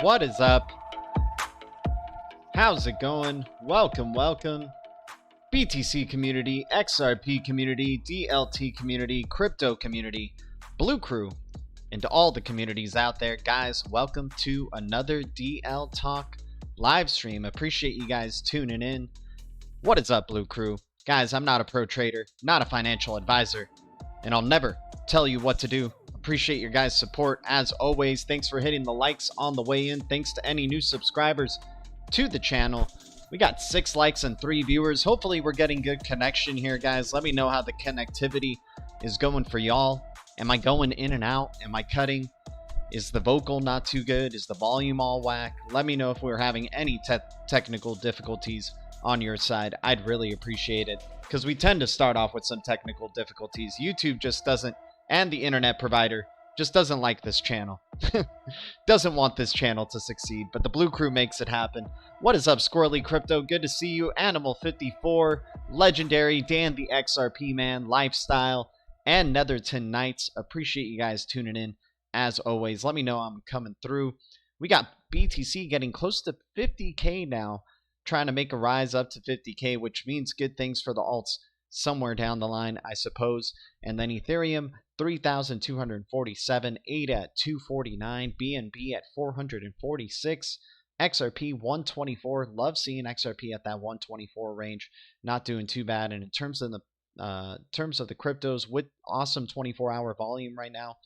What is up? How's it going? Welcome. BTC community, XRP community, DLT community, crypto community, Blue Crew, and to all the communities out there, guys, welcome to another DLTalk live stream. Appreciate you guys tuning in. What is up, Blue Crew? Guys, I'm not a pro trader, not a financial advisor, and I'll never tell you what to do. Appreciate your guys' support as always. Thanks for hitting the likes on the way in. Thanks to any new subscribers to the channel. We got 6 likes and 3 viewers. Hopefully we're getting good connection here, guys. Let me know how the connectivity is going for y'all. Am I going in and out? Am I cutting? Is the vocal not too good? Is the volume all whack? Let me know if we're having any technical difficulties on your side. I'd really appreciate it, because we tend to start off with some technical difficulties. YouTube just doesn't, and the internet provider just doesn't like this channel. Doesn't want this channel to succeed, but the Blue Crew makes it happen. What is up, Squirrely Crypto? Good to see you. Animal54, Legendary, Dan the XRP Man, Lifestyle, and Netherton Knights. Appreciate you guys tuning in as always. Let me know I'm coming through. We got BTC getting close to 50K now, trying to make a rise up to 50K, which means good things for the alts somewhere down the line, I suppose. And then Ethereum 3,247, ADA at 249, BNB at 446, XRP 124. Love seeing XRP at that 124 range. Not doing too bad. And in terms of the cryptos, with awesome 24-hour volume right now,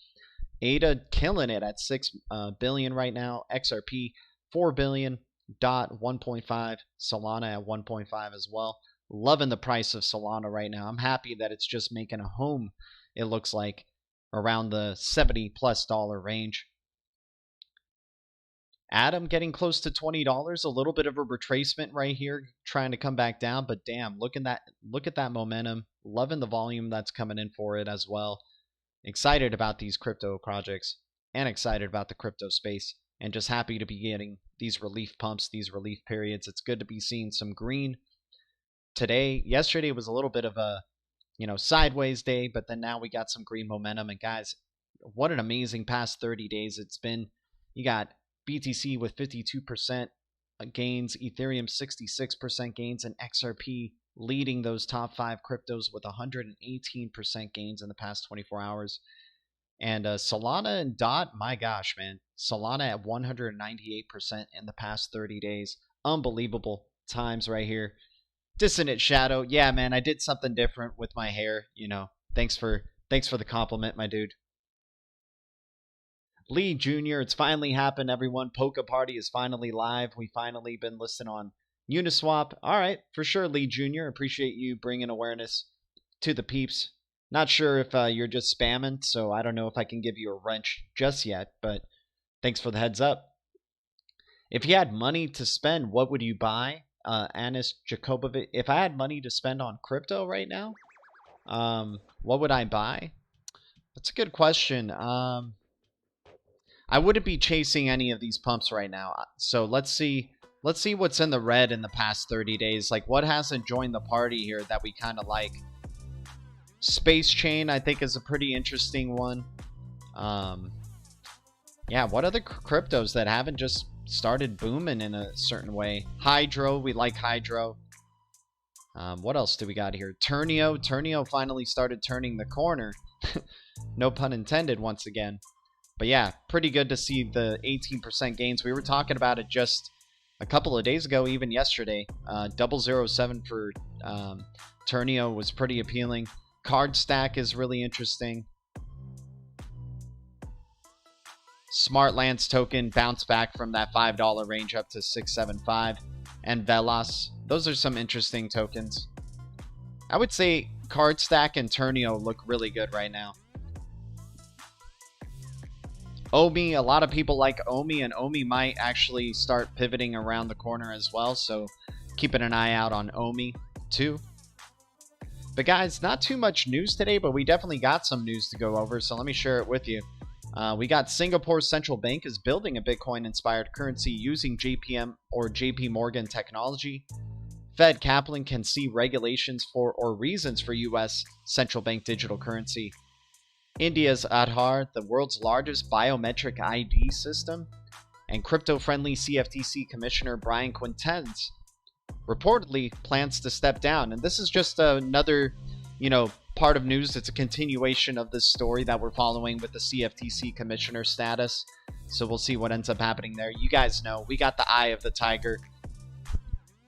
ADA killing it at 6 billion right now. XRP 4 billion. DOT 1.5, Solana at 1.5 as well. Loving the price of Solana right now. I'm happy that it's just making a home, it looks like, around the $70+ range. Atom getting close to $20. A little bit of a retracement right here, trying to come back down, but damn, look at that momentum. Loving the volume that's coming in for it as well. Excited about these crypto projects and excited about the crypto space, and just happy to be getting these relief pumps, these relief periods. It's good to be seeing some green today. Yesterday was a little bit of a, sideways day, but then now we got some green momentum. And guys, what an amazing past 30 days it's been. You got BTC with 52% gains, Ethereum 66% gains, and XRP leading those top 5 cryptos with 118% gains in the past 24 hours. And Solana and DOT, my gosh, man. Solana at 198% in the past 30 days. Unbelievable times right here. Dissonant Shadow. Yeah, man, I did something different with my hair. Thanks for the compliment, my dude. Lee Jr., it's finally happened, everyone. Polka Party is finally live. We finally been listed on Uniswap. All right, for sure, Lee Jr. Appreciate you bringing awareness to the peeps. Not sure if you're just spamming, so I don't know if I can give you a wrench just yet, but thanks for the heads up. If you had money to spend, what would you buy? Anis Jakobovic. If I had money to spend on crypto right now, what would I buy? That's a good question. I wouldn't be chasing any of these pumps right now. So let's see what's in the red in the past 30 days. Like, what hasn't joined the party here that we kind of like? Space Chain, I think, is a pretty interesting one. Yeah, what other cryptos that haven't just started booming in a certain way? Hydro, we like Hydro. What else do we got here? Turnio. Turnio finally started turning the corner. No pun intended once again. But yeah, pretty good to see the 18% gains. We were talking about it just a couple of days ago, even yesterday. 007 for Turnio was pretty appealing. Card Stack is really interesting. Smartlands token bounced back from that $5 range up to 675. And Velas. Those are some interesting tokens. I would say Card Stack and Turnio look really good right now. Omi, a lot of people like Omi, and Omi might actually start pivoting around the corner as well, so keeping an eye out on Omi too. But guys, not too much news today, but we definitely got some news to go over, so let me share it with you. We got Singapore's central bank is building a Bitcoin-inspired currency using JPM or JP Morgan technology. Fed Kaplan can see regulations for or reasons for U.S. central bank digital currency. India's Aadhaar, the world's largest biometric ID system, and crypto-friendly CFTC Commissioner Brian Quintenz reportedly plans to step down. And this is just another, part of news. It's a continuation of this story that we're following with the CFTC Commissioner status. So we'll see what ends up happening there. You guys know we got the eye of the tiger,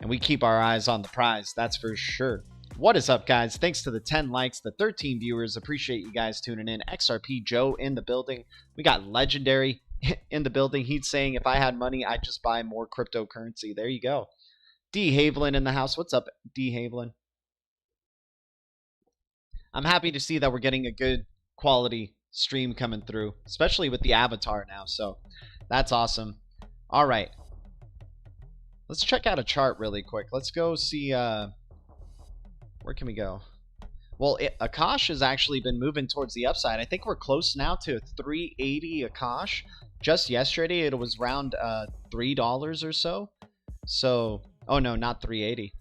and we keep our eyes on the prize. That's for sure. What is up, guys? Thanks to the 10 likes, the 13 viewers. Appreciate you guys tuning in. XRP Joe in the building. We got Legendary in the building. He's saying, if I had money, I'd just buy more cryptocurrency. There you go. D. Haviland in the house. What's up, D. Haviland? I'm happy to see that we're getting a good quality stream coming through, especially with the avatar now. So that's awesome. All right. Let's check out a chart really quick. Let's go see... where can we go? Well, Akash has actually been moving towards the upside. I think we're close now to 380 Akash. Just yesterday, it was around $3 or so. So, oh no, not 380.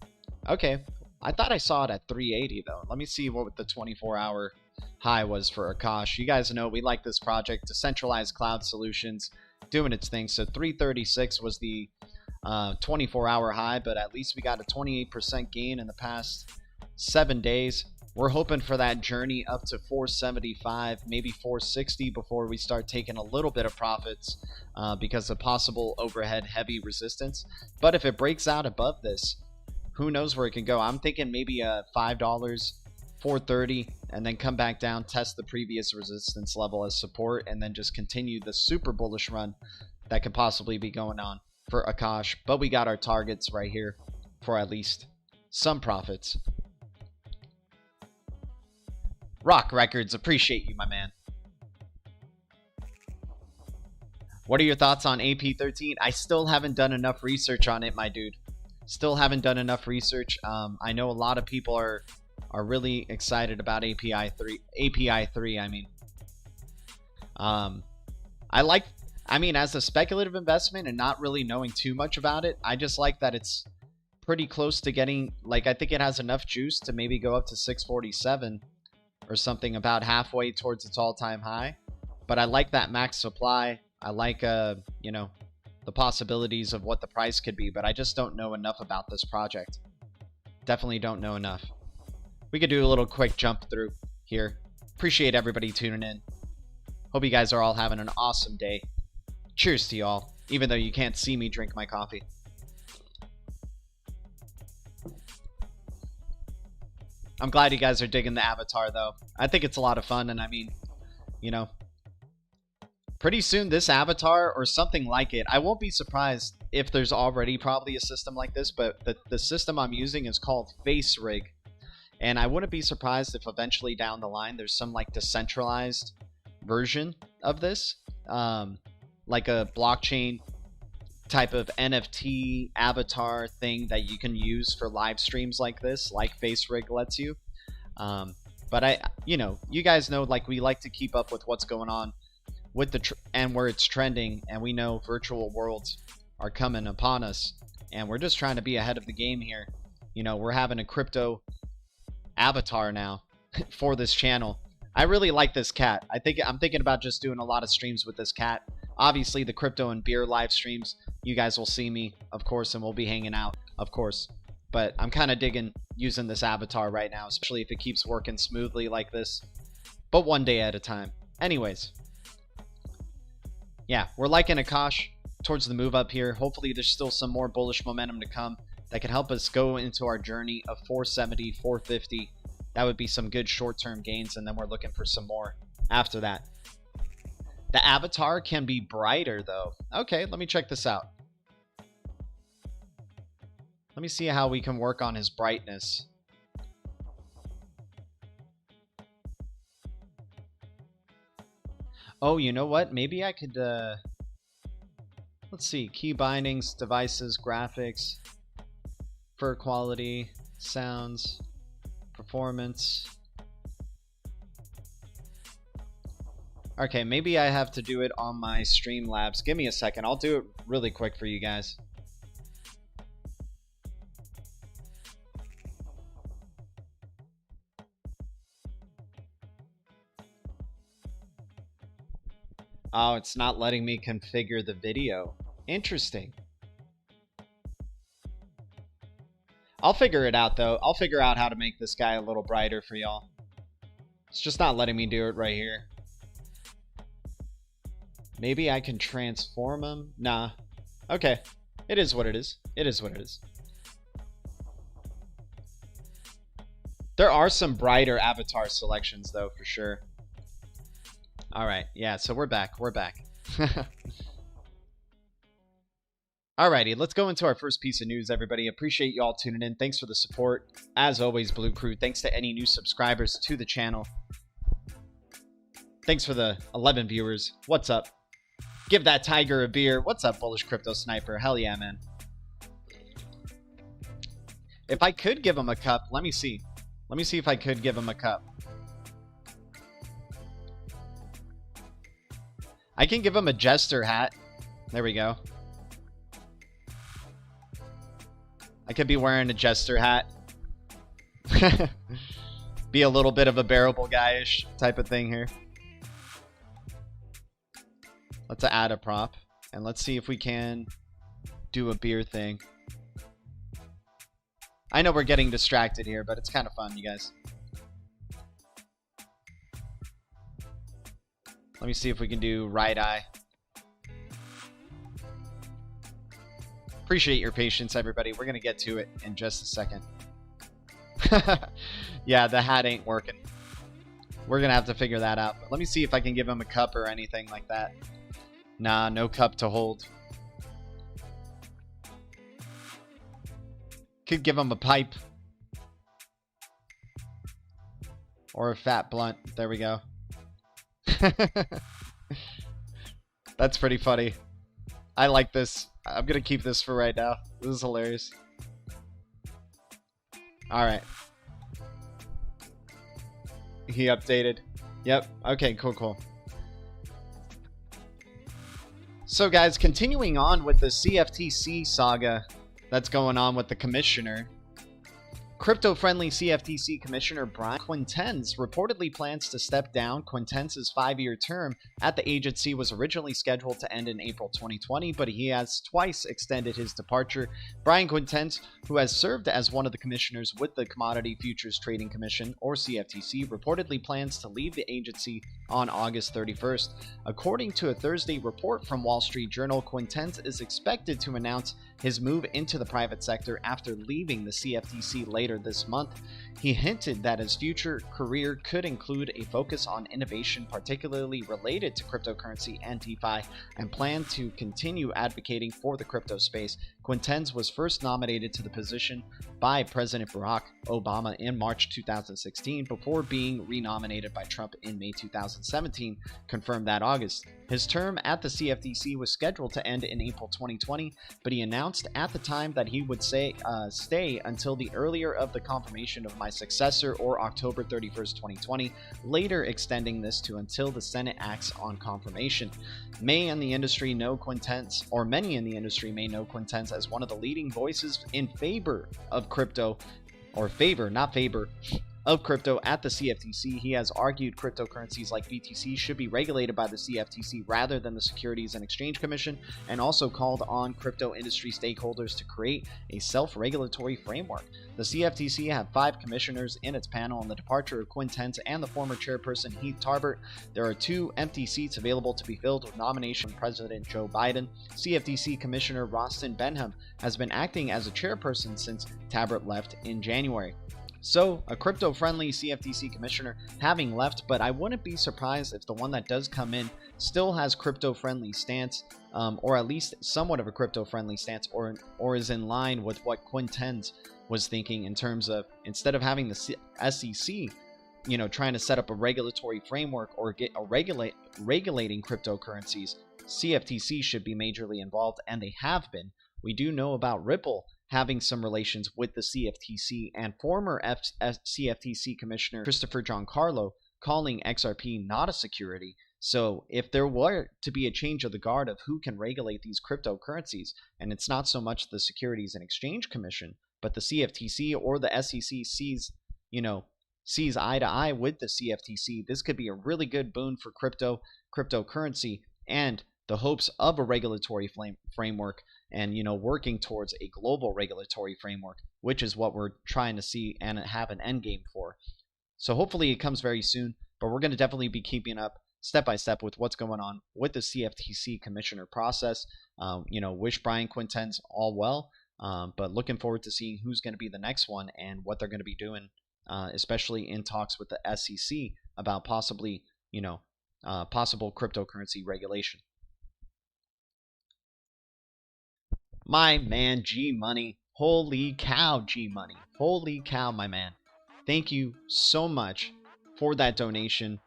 Okay, I thought I saw it at 380 though. Let me see what the 24-hour high was for Akash. You guys know we like this project. Decentralized cloud solutions doing its thing. So 336 was the 24-hour high, but at least we got a 28% gain in the past 7 days. We're hoping for that journey up to 475, maybe 460 before we start taking a little bit of profits because of possible overhead heavy resistance. But if it breaks out above this, who knows where it can go. I'm thinking maybe $5, 430, and then come back down, test the previous resistance level as support, and then just continue the super bullish run that could possibly be going on for Akash. But we got our targets right here for at least some profits. Rock Records, appreciate you, my man. What are your thoughts on AP13? I still haven't done enough research on it, my dude. Still haven't done enough research. I know a lot of people are really excited about API 3, I mean. I mean, as a speculative investment and not really knowing too much about it, I just like that it's pretty close to getting, like, I think it has enough juice to maybe go up to 647 or something, about halfway towards its all-time high. But I like that max supply. I like, the possibilities of what the price could be, but I just don't know enough about this project. Definitely don't know enough. We could do a little quick jump through here. Appreciate everybody tuning in. Hope you guys are all having an awesome day. Cheers to y'all, even though you can't see me drink my coffee. I'm glad you guys are digging the avatar, though. I think it's a lot of fun, and I mean, pretty soon this avatar or something like it, I won't be surprised if there's already probably a system like this, but the system I'm using is called Face Rig. And I wouldn't be surprised if eventually down the line there's some like decentralized version of this, like a blockchain type of NFT avatar thing that you can use for live streams like this, like Face Rig lets you. But you know, you guys know, like, we like to keep up with what's going on with the and where it's trending, and we know virtual worlds are coming upon us, and we're just trying to be ahead of the game here. You know, we're having a crypto avatar now for this channel. I really like this cat. I'm thinking about just doing a lot of streams with this cat. Obviously, the crypto and beer live streams, you guys will see me, of course, and we'll be hanging out, of course. But I'm kind of digging using this avatar right now, especially if it keeps working smoothly like this. But one day at a time. Anyways. Yeah, we're liking Akash towards the move up here. Hopefully there's still some more bullish momentum to come that can help us go into our journey of 470, 450. That would be some good short-term gains, and then we're looking for some more after that. The avatar can be brighter, though. Okay, let me check this out. Let me see how we can work on his brightness. Oh, you know what? Maybe I could, let's see. Key bindings, devices, graphics, fur quality, sounds, performance. Okay, maybe I have to do it on my Streamlabs. Give me a second. I'll do it really quick for you guys. Oh, it's not letting me configure the video. Interesting. I'll figure it out, though. I'll figure out how to make this guy a little brighter for y'all. It's just not letting me do it right here. Maybe I can transform him? Nah. Okay. It is what it is. It is what it is. There are some brighter avatar selections, though, for sure. Alright, yeah, so we're back. We're back. Alrighty, let's go into our first piece of news, everybody. Appreciate y'all tuning in. Thanks for the support. As always, Blue Crew. Thanks to any new subscribers to the channel. Thanks for the 11 viewers. What's up? Give that tiger a beer. What's up, Bullish Crypto Sniper? Hell yeah, man. If I could give him a cup, let me see. Let me see if I could give him a cup. I can give him a jester hat. There we go. I could be wearing a jester hat. Be a little bit of a bearable guy-ish type of thing here. Let's add a prop. And let's see if we can do a beer thing. I know we're getting distracted here, but it's kind of fun, you guys. Let me see if we can do right eye. Appreciate your patience, everybody. We're going to get to it in just a second. Yeah, the hat ain't working. We're going to have to figure that out. But let me see if I can give him a cup or anything like that. Nah, no cup to hold. Could give him a pipe. Or a fat blunt. There we go. That's pretty funny. I like this. I'm gonna keep this for right now. This is hilarious. Alright. He updated. Yep. Okay, cool. So guys, continuing on with the CFTC saga that's going on with the commissioner. Crypto-friendly CFTC Commissioner Brian Quintenz reportedly plans to step down. Quintenz's 5-year term at the agency was originally scheduled to end in April 2020, but he has twice extended his departure. Brian Quintenz, who has served as one of the commissioners with the Commodity Futures Trading Commission, or CFTC, reportedly plans to leave the agency on August 31st. According to a Thursday report from Wall Street Journal, Quintenz is expected to announce his move into the private sector after leaving the CFTC later this month. He hinted that his future career could include a focus on innovation, particularly related to cryptocurrency and DeFi, and planned to continue advocating for the crypto space. Quintenz was first nominated to the position by President Barack Obama in March 2016 before being renominated by Trump in May 2017, confirmed that August. His term at the CFTC was scheduled to end in April 2020, but he announced at the time that he would stay until the earlier of the confirmation of my successor or October 31st, 2020, later extending this to until the Senate acts on confirmation. Many in the industry may know Quintence as one of the leading voices in favor of crypto, of crypto at the CFTC. He has argued cryptocurrencies like BTC should be regulated by the CFTC rather than the Securities and Exchange Commission, and also called on crypto industry stakeholders to create a self-regulatory framework. The CFTC had 5 commissioners in its panel. On the departure of Quintence and the former chairperson Heath Tarbert, there are 2 empty seats available to be filled with nomination from President Joe Biden. CFTC Commissioner Rostin Benham has been acting as a chairperson since Tarbert left in January. So, a crypto-friendly CFTC commissioner having left, but I wouldn't be surprised if the one that does come in still has crypto-friendly stance, or at least somewhat of a crypto-friendly stance, or is in line with what Quintence was thinking in terms of, instead of having the SEC, trying to set up a regulatory framework or get a regulating cryptocurrencies, CFTC should be majorly involved, and they have been. We do know about Ripple having some relations with the CFTC, and former CFTC Commissioner Christopher Giancarlo calling XRP not a security. So if there were to be a change of the guard of who can regulate these cryptocurrencies, and it's not so much the Securities and Exchange Commission, but the CFTC or the SEC sees eye to eye with the CFTC, this could be a really good boon for cryptocurrency and the hopes of a regulatory framework, and working towards a global regulatory framework, which is what we're trying to see and have an end game for. So hopefully it comes very soon, but we're going to definitely be keeping up step by step with what's going on with the CFTC commissioner process. Wish Brian Quintence all well, but looking forward to seeing who's going to be the next one and what they're going to be doing, especially in talks with the SEC about possibly possible cryptocurrency regulation. My man, G Money. Holy cow, G Money. Holy cow, my man. Thank you so much for that donation.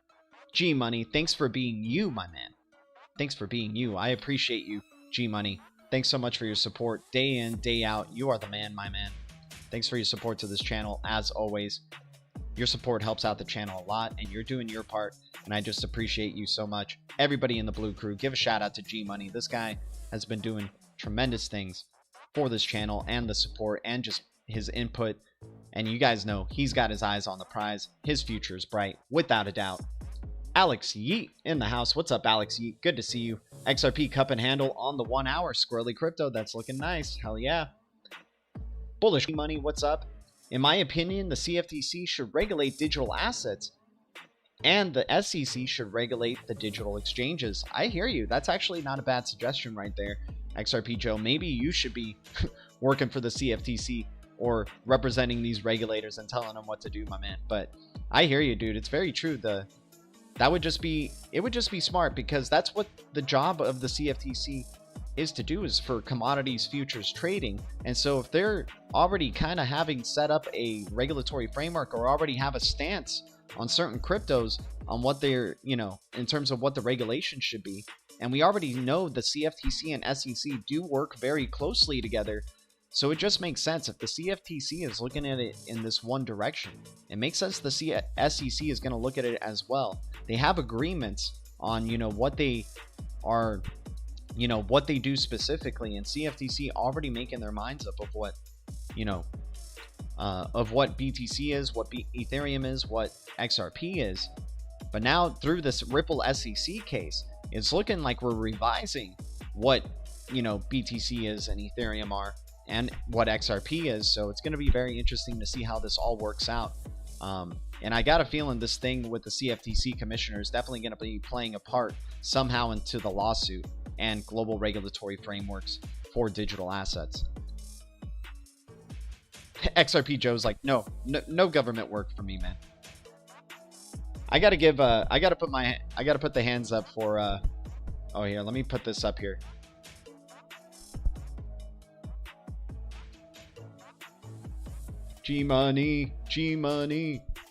G Money, thanks for being you, my man. Thanks for being you. I appreciate you, G Money. Thanks so much for your support day in, day out. You are the man, my man. Thanks for your support to this channel, as always. Your support helps out the channel a lot, and you're doing your part, and I just appreciate you so much. Everybody in the Blue Crew, give a shout out to G Money. This guy has been doing tremendous things for this channel and the support and just his input, and you guys know he's got his eyes on the prize. His future is bright, without a doubt. Alex Yeet in the house. What's up, Alex Yeet? Good to see you. XRP cup and handle on the 1 hour. Squirrely Crypto, that's looking nice. Hell yeah. Bullish Money, what's up? In my opinion, the CFTC should regulate digital assets, and the SEC should regulate the digital exchanges. I hear you. That's actually not a bad suggestion right there, XRP Joe. Maybe you should be working for the CFTC or representing these regulators and telling them what to do, my man. But I hear you, dude. It's very true. It would just be smart, because that's what the job of the CFTC is to do, is for commodities futures trading. And so if they're already kind of having set up a regulatory framework or already have a stance on certain cryptos on what they're, in terms of what the regulation should be, and we already know the CFTC and SEC do work very closely together, so it just makes sense if the CFTC is looking at it in this one direction. It makes sense the SEC is going to look at it as well. They have agreements on, what they are, what they do specifically, and CFTC already making their minds up of what, of what BTC is, what Ethereum is, what XRP is. But now through this Ripple SEC case, it's looking like we're revising what, BTC is and Ethereum are, and what XRP is. So it's going to be very interesting to see how this all works out. And I got a feeling this thing with the CFTC commissioner is definitely going to be playing a part somehow into the lawsuit and global regulatory frameworks for digital assets. XRP Joe's like, no government work for me, man. I gotta put the hands up for oh, here, let me put this up here. G Money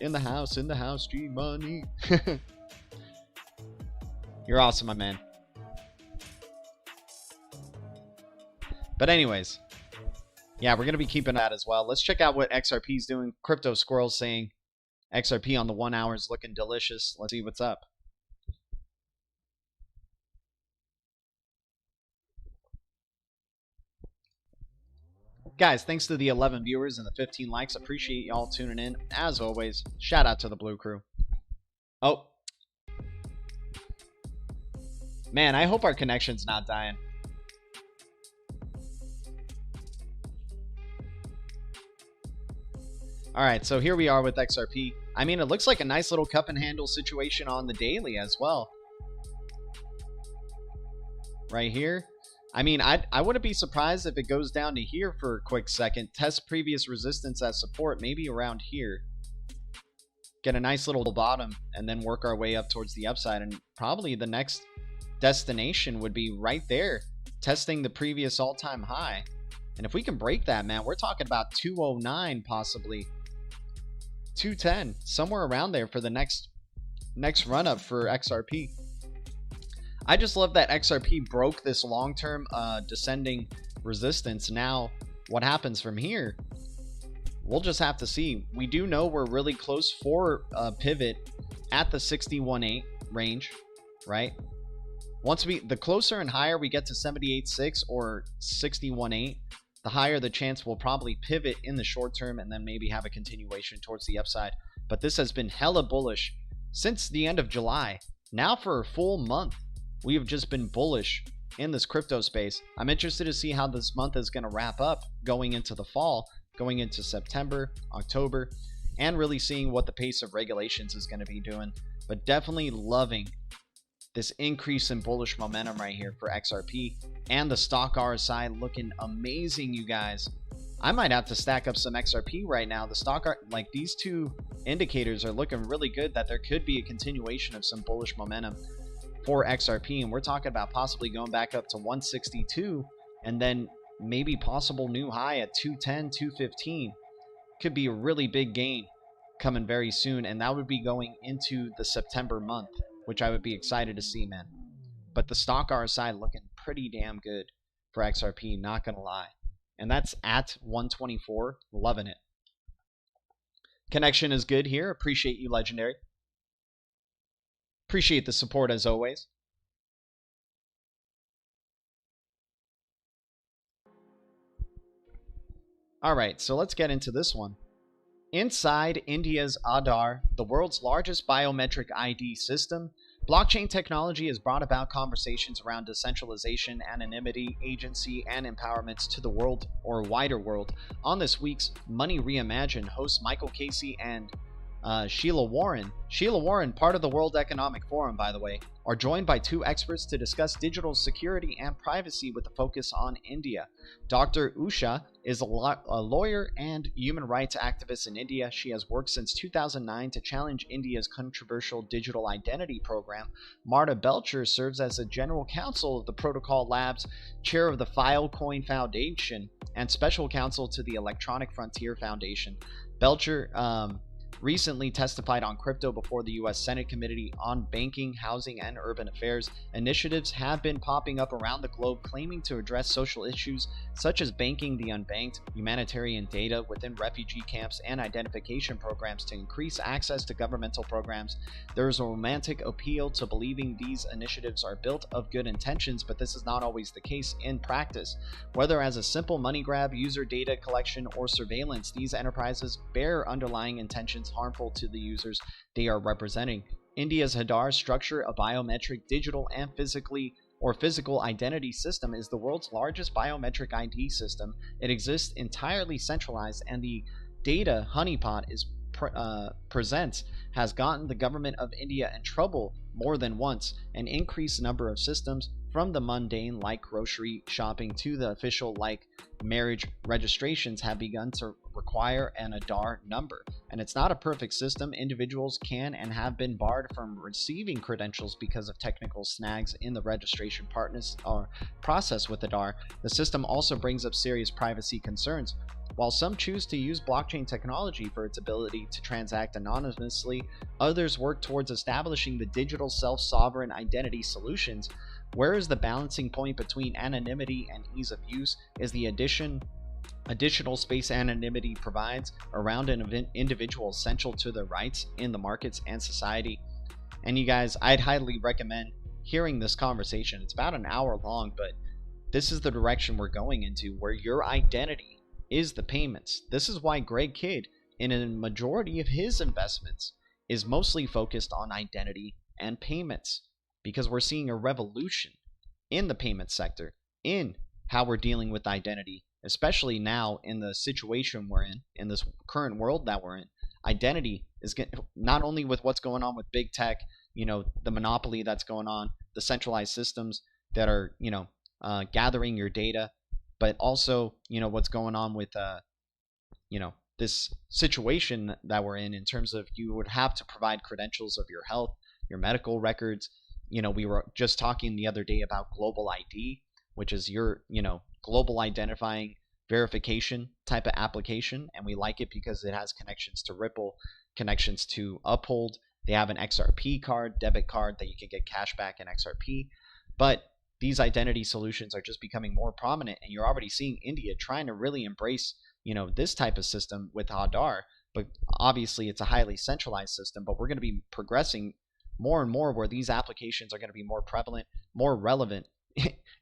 in the house, G Money. You're awesome, my man. But anyways, Yeah, we're going to be keeping that as well. Let's check out what XRP is doing. Crypto Squirrel's saying XRP on the 1 hour is looking delicious. Let's see what's up. Guys, thanks to the 11 viewers and the 15 likes. Appreciate y'all tuning in. As always, shout out to the Blue Crew. Oh. Man, I hope our connection's not dying. Alright, so here we are with XRP. I mean, it looks like a nice little cup and handle situation on the daily as well. Right here. I mean, I wouldn't be surprised if it goes down to here for a quick second. Test previous resistance as support, maybe around here. Get a nice little bottom and then work our way up towards the upside. And probably the next destination would be right there, testing the previous all-time high. And if we can break that, man, we're talking about 209 possibly. 210, somewhere around there for the next run up for XRP. I just love that XRP broke this long-term descending resistance. Now, what happens from here? We'll just have to see. We do know we're really close for a pivot at the 61.8 range, right? Once the closer and higher we get to 78.6 or 61.8, the higher the chance we'll probably pivot in the short term and then maybe have a continuation towards the upside. But this has been hella bullish since the end of July. Now for a full month, we have just been bullish in this crypto space. I'm interested to see how this month is going to wrap up going into the fall, going into September, October, and really seeing what the pace of regulations is going to be doing. But definitely loving this increase in bullish momentum right here for XRP, and the stock RSI looking amazing, you guys. I might have to stack up some XRP right now. The stock, like these two indicators are looking really good, that there could be a continuation of some bullish momentum for XRP, and we're talking about possibly going back up to 162 and then maybe possible new high at 210, 215. Could be a really big gain coming very soon, and that would be going into the September month, which I would be excited to see, man. But the stock RSI looking pretty damn good for XRP, not gonna lie. And that's at 124, loving it. Connection is good here. Appreciate you, Legendary. Appreciate the support as always. Alright, so let's get into this one. Inside India's Aadhaar, the world's largest biometric ID system, blockchain technology has brought about conversations around decentralization, anonymity, agency, and empowerments to the world or wider world. On this week's Money Reimagined, hosts Michael Casey and Sheila Warren, part of the World Economic Forum, by the way, are joined by two experts to discuss digital security and privacy with a focus on India. Dr. Usha is a lawyer and human rights activist in India. She has worked since 2009 to challenge India's controversial digital identity program. Marta Belcher serves as a general counsel of the Protocol Labs, chair of the Filecoin Foundation, and special counsel to the Electronic Frontier Foundation. Belcher recently testified on crypto before the U.S. Senate Committee on Banking, Housing, and Urban Affairs. Initiatives have been popping up around the globe claiming to address social issues such as banking the unbanked, humanitarian data within refugee camps, and identification programs to increase access to governmental programs. There is a romantic appeal to believing these initiatives are built of good intentions, but this is not always the case in practice. Whether as a simple money grab, user data collection, or surveillance, these enterprises bear underlying intentions harmful to the users they are representing. India's Aadhaar structure, a biometric, digital, and physical identity system, is the world's largest biometric ID system. It exists entirely centralized, and the data honeypot presents has gotten the government of India in trouble more than once. An increased number of systems, from the mundane like grocery shopping to the official like marriage registrations, have begun to require an Aadhaar number. And it's not a perfect system. Individuals can and have been barred from receiving credentials because of technical snags in the registration process with Aadhaar. The system also brings up serious privacy concerns. While some choose to use blockchain technology for its ability to transact anonymously, others work towards establishing the digital self-sovereign identity solutions. Where is the balancing point between anonymity and ease of use? Is the addition additional space anonymity provides around an individual essential to their rights in the markets and society. And you guys, I'd highly recommend hearing this conversation. It's about an hour long, but this is the direction we're going into, where your identity is the payments. This is why Greg Kidd, in a majority of his investments, is mostly focused on identity and payments, because we're seeing a revolution in the payment sector, in how we're dealing with identity, especially now in the situation we're in this current world that we're in. Identity is not only with what's going on with big tech, you know, the monopoly that's going on, the centralized systems that are, you know, gathering your data, but also, you know, what's going on with, you know, this situation that we're in terms of you would have to provide credentials of your health, your medical records. You know, we were just talking the other day about global ID, which is your, you know, global identifying verification type of application, and we like it because it has connections to Ripple, connections to Uphold. They have an XRP card, debit card, that you can get cash back in XRP. But these identity solutions are just becoming more prominent, and you're already seeing India trying to really embrace, you know, this type of system with Aadhaar. But obviously it's a highly centralized system, but we're going to be progressing more and more where these applications are going to be more prevalent, more relevant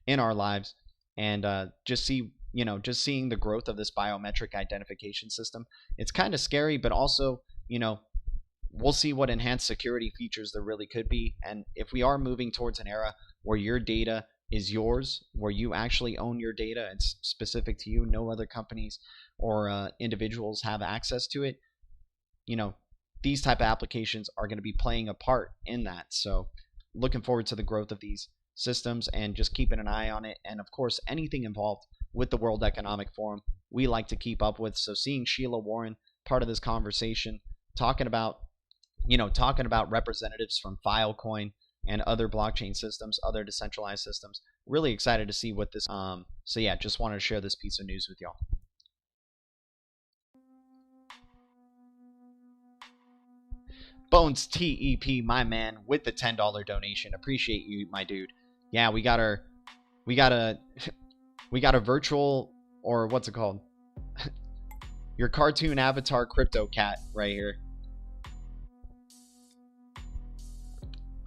in our lives. And just seeing the growth of this biometric identification system, it's kind of scary, but also, you know, we'll see what enhanced security features there really could be. And if we are moving towards an era where your data is yours, where you actually own your data, it's specific to you, no other companies or individuals have access to it, you know, these type of applications are going to be playing a part in that. So looking forward to the growth of these systems and just keeping an eye on it. And of course, anything involved with the World Economic Forum, we like to keep up with. So seeing Sheila Warren part of this conversation, talking about representatives from Filecoin and other blockchain systems, other decentralized systems, really excited to see what this, so yeah, just wanted to share this piece of news with y'all. Bones TEP, my man, with the $10 donation. Appreciate you, my dude. Yeah, we got a virtual, or what's it called? Your cartoon avatar crypto cat right here.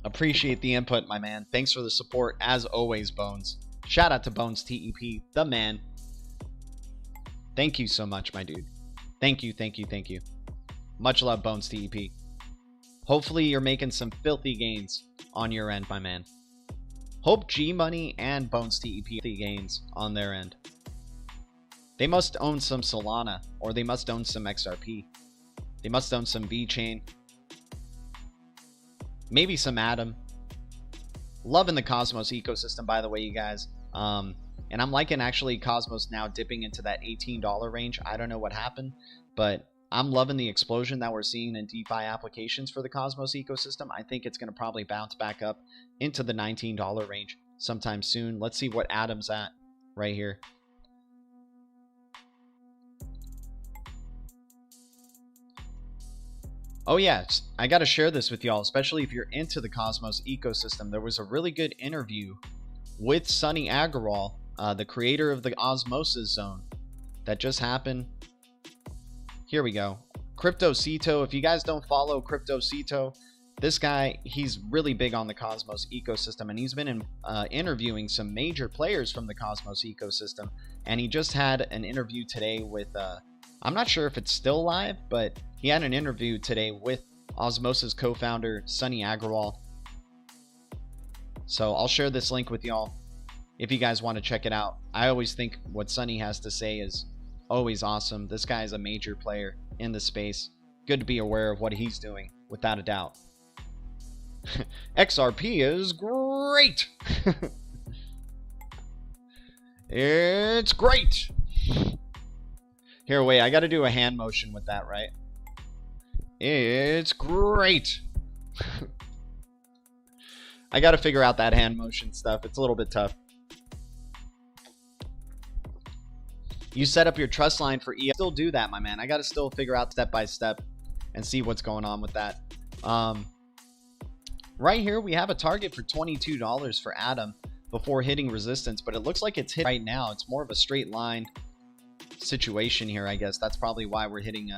Appreciate the input, my man. Thanks for the support as always, Bones. Shout out to Bones TEP, the man. Thank you so much, my dude. Thank you. Much love, Bones TEP. Hopefully you're making some filthy gains on your end, my man. Hope G Money and Bones TEP gains on their end. They must own some Solana, or they must own some XRP. They must own some VeChain. Maybe some Atom. Loving the Cosmos ecosystem, by the way, you guys. And I'm liking actually Cosmos now dipping into that $18 range. I don't know what happened, but I'm loving the explosion that we're seeing in DeFi applications for the Cosmos ecosystem. I think it's going to probably bounce back up into the $19 range sometime soon. Let's see what Atom's at right here. Oh yeah, I got to share this with y'all, especially if you're into the Cosmos ecosystem. There was a really good interview with Sunny Agrawal, the creator of the Osmosis Zone, that just happened. Here we go. CryptoCito. If you guys don't follow CryptoCito, this guy, he's really big on the Cosmos ecosystem, and he's been interviewing some major players from the Cosmos ecosystem. And he just had an interview today with, I'm not sure if it's still live, but he had an interview today with Osmosis co-founder Sunny Agrawal. So I'll share this link with y'all if you guys want to check it out. I always think what Sunny has to say is always awesome. This guy is a major player in the space. Good to be aware of what he's doing, without a doubt. XRP is great. It's great. Here, wait, I got to do a hand motion with that, right? It's great. I got to figure out that hand motion stuff. It's a little bit tough. You set up your trust line for EF. Still do that, my man. I got to still figure out step by step and see what's going on with that. Right here, we have a target for $22 for Atom before hitting resistance, but it looks like it's hit right now. It's more of a straight line. situation here, I guess. That's probably why we're hitting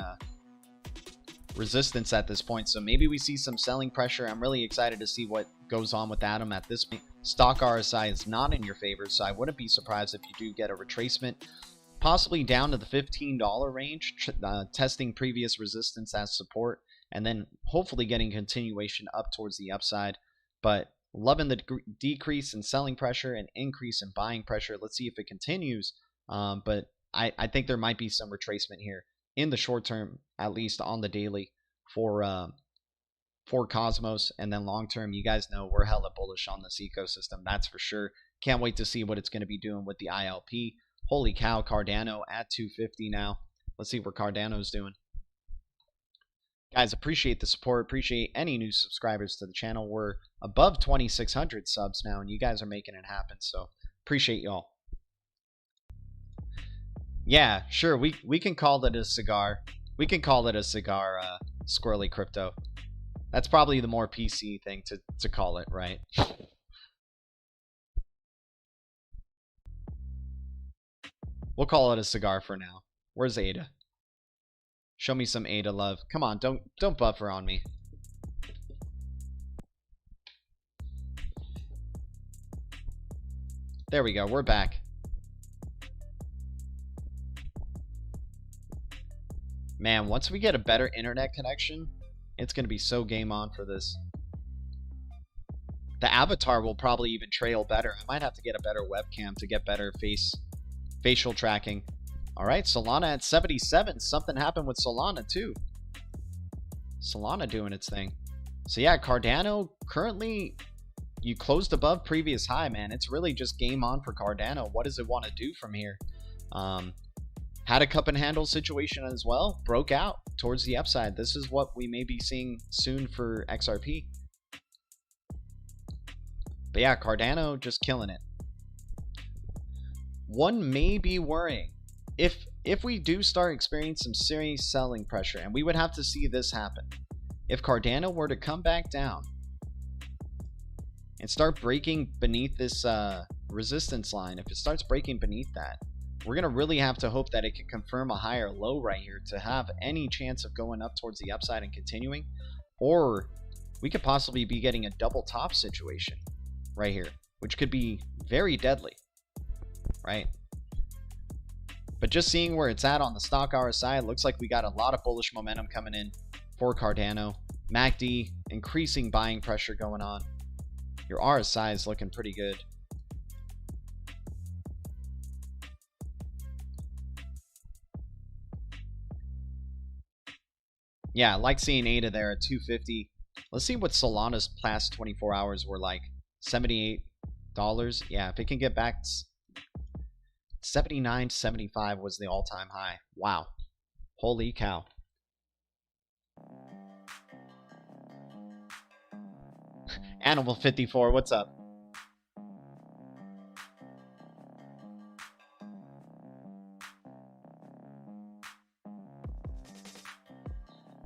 resistance at this point. So maybe we see some selling pressure. I'm really excited to see what goes on with Atom at this point. Stock RSI is not in your favor, so I wouldn't be surprised if you do get a retracement, possibly down to the $15 range, testing previous resistance as support, and then hopefully getting continuation up towards the upside. But loving the decrease in selling pressure and increase in buying pressure. Let's see if it continues. But I think there might be some retracement here in the short term, at least on the daily for Cosmos. And then long term, you guys know we're hella bullish on this ecosystem. That's for sure. Can't wait to see what it's going to be doing with the ILP. Holy cow, Cardano at 250 now. Let's see what Cardano's doing. Guys, appreciate the support. Appreciate any new subscribers to the channel. We're above 2,600 subs now, and you guys are making it happen. So appreciate y'all. Yeah, sure. We can call it a cigar. We can call it a cigar, Squirrely Crypto. That's probably the more PC thing to call it, right? We'll call it a cigar for now. Where's Ada? Show me some Ada love. Come on, don't buffer on me. There we go. We're back. Man, once we get a better internet connection, it's going to be so game on for this. The avatar will probably even trail better. I might have to get a better webcam to get better facial tracking. All right, Solana at 77. Something happened with Solana too. Solana doing its thing. So yeah, Cardano currently, you closed above previous high, man. It's really just game on for Cardano. What does it want to do from here? Had a cup and handle situation as well. Broke out towards the upside. This is what we may be seeing soon for XRP. But yeah, Cardano just killing it. One may be worrying if we do start experiencing some serious selling pressure, and we would have to see this happen. If Cardano were to come back down and start breaking beneath this resistance line, if it starts breaking beneath that, we're going to really have to hope that it can confirm a higher low right here to have any chance of going up towards the upside and continuing. Or we could possibly be getting a double top situation right here, which could be very deadly, right? But just seeing where it's at on the stock RSI, it looks like we got a lot of bullish momentum coming in for Cardano. MACD, increasing buying pressure going on. Your RSI is looking pretty good. Yeah, I like seeing ADA there at 250. Let's see what Solana's past 24 hours were like. $78. Yeah, if it can get back 79.75 was the all-time high. Wow. Holy cow. Animal 54, what's up?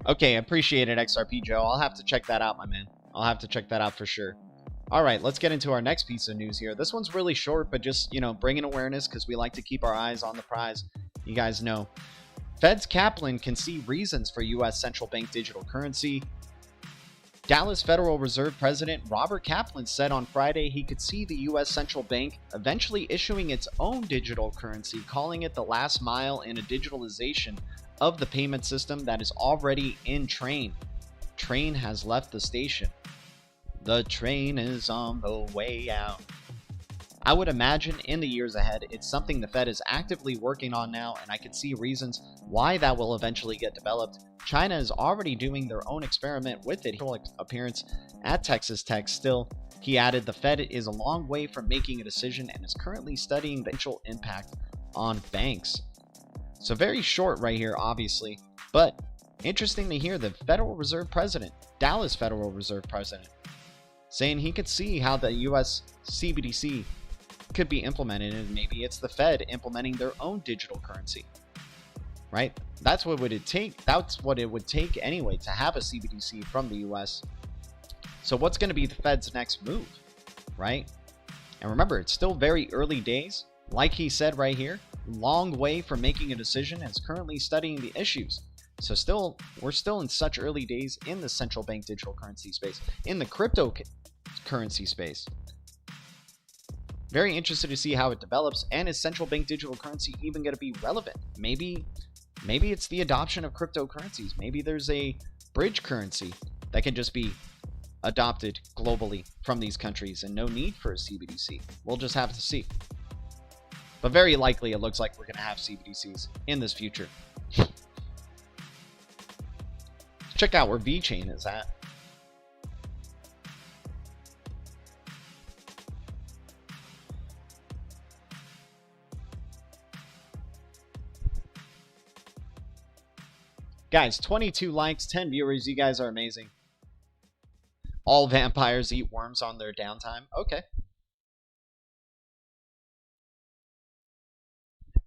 Okay, appreciate it, XRP Joe. I'll have to check that out, my man. I'll have to check that out for sure. All right, let's get into our next piece of news here. This one's really short, but just, you know, bringing awareness because we like to keep our eyes on the prize. You guys know. Fed's Kaplan can see reasons for U.S. central bank digital currency. Dallas Federal Reserve President Robert Kaplan said on Friday he could see the U.S. central bank eventually issuing its own digital currency, calling it the last mile in a digitalization of the payment system that is already in train. Train has left the station. The train is on the way out. I would imagine in the years ahead, it's something the Fed is actively working on now, and I could see reasons why that will eventually get developed. China is already doing their own experiment with it. Appearance at Texas Tech. Still, he added, the Fed is a long way from making a decision and is currently studying the potential impact on banks. So very short right here, obviously, but interesting to hear the Federal Reserve President, Dallas Federal Reserve President, saying he could see how the U.S. CBDC could be implemented, and maybe it's the Fed implementing their own digital currency, right? That's what it would take anyway to have a CBDC from the U.S. So what's going to be the Fed's next move, right? And remember, it's still very early days. Like he said right here, long way from making a decision and is currently studying the issues. So we're still in such early days in the central bank digital currency space, in the cryptocurrency space. Very interested to see how it develops, and is central bank digital currency even going to be relevant? Maybe it's the adoption of cryptocurrencies. Maybe there's a bridge currency that can just be adopted globally from these countries and no need for a CBDC. We'll just have to see. But very likely it looks like we're going to have CBDCs in this future. Check out where VeChain is at. Guys, 22 likes, 10 viewers. You guys are amazing. All vampires eat worms on their downtime. Okay.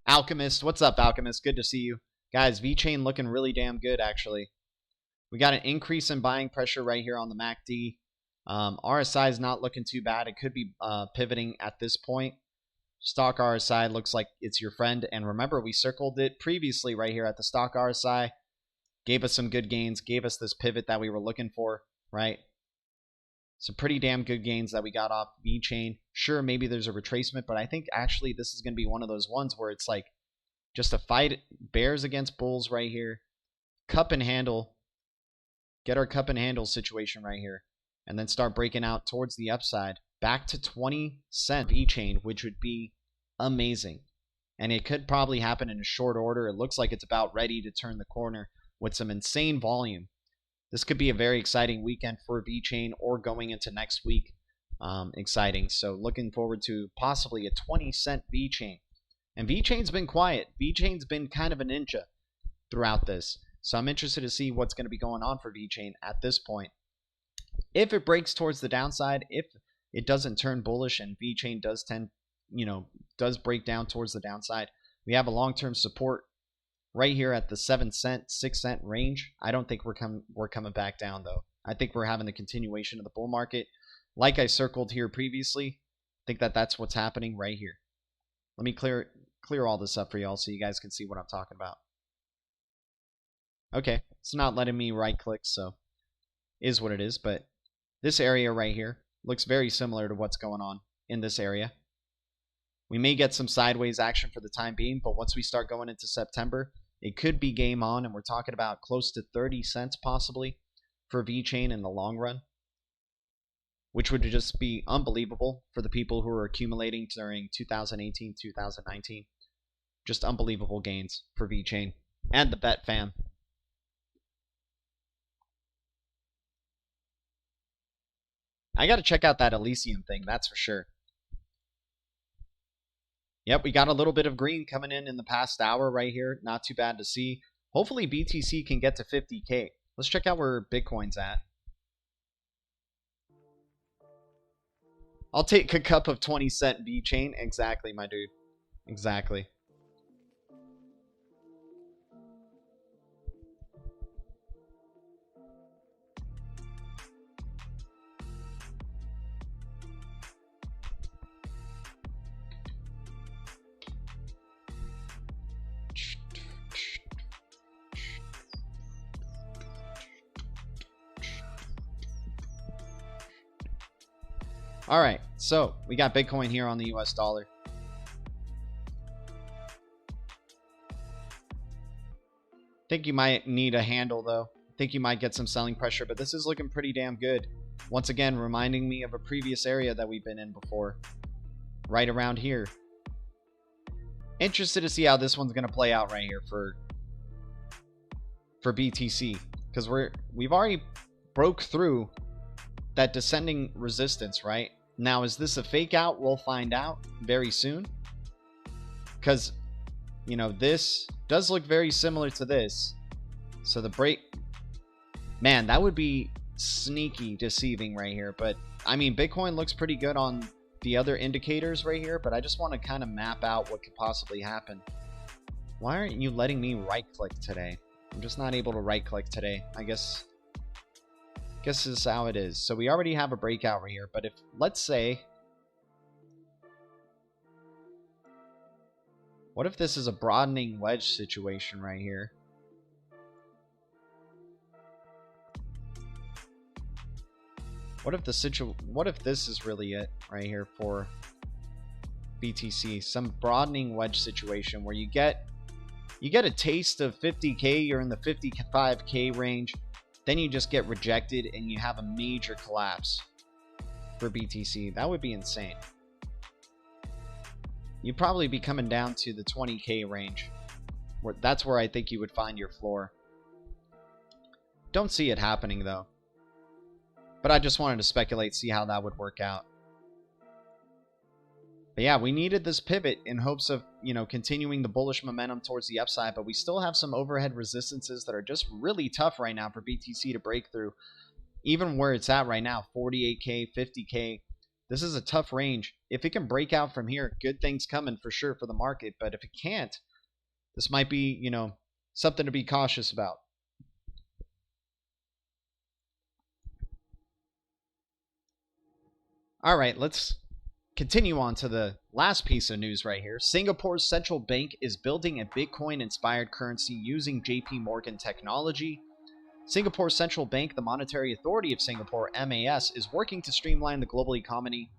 Alchemist, what's up, Alchemist? Good to see you. Guys, VeChain looking really damn good, actually. We got an increase in buying pressure right here on the MACD. RSI is not looking too bad. It could be pivoting at this point. Stock RSI looks like it's your friend. And remember, we circled it previously right here at the stock RSI. Gave us some good gains. Gave us this pivot that we were looking for, right? Some pretty damn good gains that we got off VeChain. Sure, maybe there's a retracement, but I think actually this is going to be one of those ones where it's like just a fight bears against bulls right here. Cup and handle. Get our cup and handle situation right here. And then start breaking out towards the upside. Back to 20 cent VeChain, which would be amazing. And it could probably happen in a short order. It looks like it's about ready to turn the corner with some insane volume. This could be a very exciting weekend for VeChain or going into next week. Exciting. So looking forward to possibly a 20 cent VeChain. And VeChain's been quiet. VeChain's been kind of a ninja throughout this. So I'm interested to see what's going to be going on for VeChain at this point. If it breaks towards the downside, if it doesn't turn bullish and VeChain does break down towards the downside, we have a long-term support right here at the 7 cent, 6 cent range. I don't think we're coming back down though. I think we're having the continuation of the bull market. Like I circled here previously, I think that's what's happening right here. Let me clear all this up for y'all so you guys can see what I'm talking about. Okay, it's not letting me right click, so is what it is, but this area right here looks very similar to what's going on in this area. We may get some sideways action for the time being, but once we start going into September, it could be game on, and we're talking about close to 30 cents possibly for VeChain in the long run, which would just be unbelievable for the people who are accumulating during 2018, 2019. Just unbelievable gains for VeChain and the Bet fam. I got to check out that Elysium thing, that's for sure. Yep, we got a little bit of green coming in the past hour right here. Not too bad to see. Hopefully BTC can get to 50K. Let's check out where Bitcoin's at. I'll take a cup of 20 cent VeChain. Exactly, my dude. Exactly. All right, so we got Bitcoin here on the US dollar. Think you might need a handle though. Think you might get some selling pressure, but this is looking pretty damn good. Once again, reminding me of a previous area that we've been in before. Right around here. Interested to see how this one's going to play out right here for BTC. Because we've already broke through that descending resistance, right? Now, is this a fake out? We'll find out very soon. Because, you know, this does look very similar to this. So the break... Man, that would be sneaky deceiving right here. But, I mean, Bitcoin looks pretty good on the other indicators right here. But I just want to kind of map out what could possibly happen. Why aren't you letting me right-click today? I'm just not able to right-click today. I guess this is how it is. So we already have a breakout right here, but if, let's say, What if this is a broadening wedge situation right here? What if this is really it right here for BTC? Some broadening wedge situation where you get a taste of 50K, you're in the 55K range, then you just get rejected and you have a major collapse for BTC. That would be insane. You'd probably be coming down to the 20K range. That's where I think you would find your floor. Don't see it happening though. But I just wanted to speculate, see how that would work out. But yeah, we needed this pivot in hopes of, you know, continuing the bullish momentum towards the upside. But we still have some overhead resistances that are just really tough right now for BTC to break through. Even where it's at right now, 48K, 50K. This is a tough range. If it can break out from here, good things coming for sure for the market. But if it can't, this might be, you know, something to be cautious about. All right, let's continue on to the last piece of news right here. Singapore's central bank is building a Bitcoin-inspired currency using JP Morgan technology. Singapore's central bank, the Monetary Authority of Singapore, MAS, is working to streamline the global economy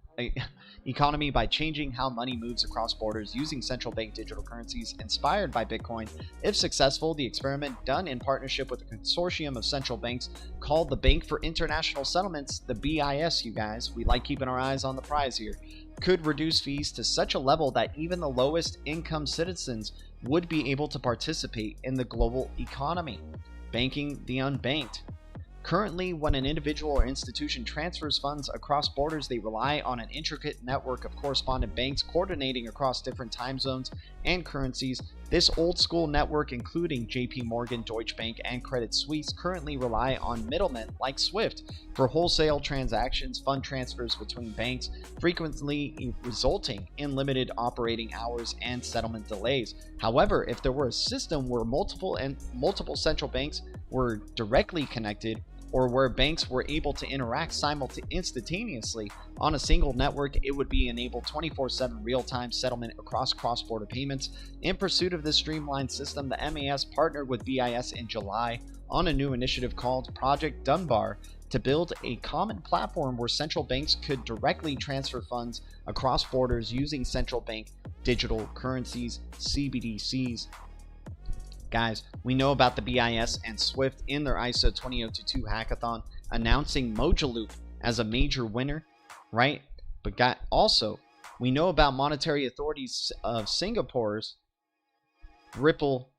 by changing how money moves across borders using central bank digital currencies inspired by Bitcoin. If successful, the experiment, done in partnership with a consortium of central banks called the Bank for International Settlements, the BIS, you guys, we like keeping our eyes on the prize here, could reduce fees to such a level that even the lowest income citizens would be able to participate in the global economy, banking the unbanked. Currently, when an individual or institution transfers funds across borders, they rely on an intricate network of correspondent banks coordinating across different time zones and currencies. This old-school network, including JP Morgan, Deutsche Bank, and Credit Suisse, currently rely on middlemen like SWIFT for wholesale transactions, fund transfers between banks, frequently resulting in limited operating hours and settlement delays. However, if there were a system where multiple central banks were directly connected, or where banks were able to interact instantaneously on a single network, it would be enabled 24/7 real-time settlement across cross-border payments. In pursuit of this streamlined system, the MAS partnered with BIS in July on a new initiative called Project Dunbar to build a common platform where central banks could directly transfer funds across borders using central bank digital currencies, CBDCs. Guys, we know about the BIS and SWIFT in their ISO 20022 hackathon announcing Mojaloop as a major winner, right? But also, we know about Monetary Authorities of Singapore's Ripple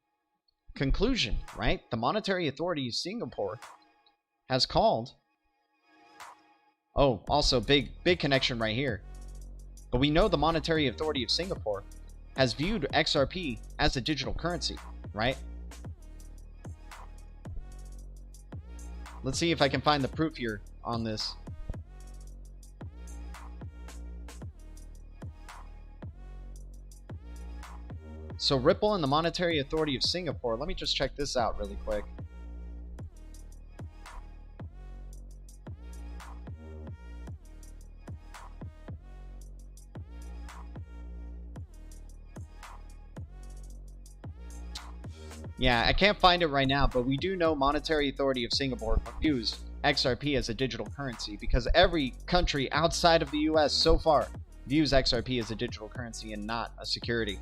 conclusion, right? The Monetary Authority of Singapore has called... Oh, also big connection right here. But we know the Monetary Authority of Singapore has viewed XRP as a digital currency, right? Let's see if I can find the proof here on this. So Ripple and the Monetary Authority of Singapore, let me just check this out really quick. Yeah, I can't find it right now, but we do know Monetary Authority of Singapore views XRP as a digital currency because every country outside of the US so far views XRP as a digital currency and not a security.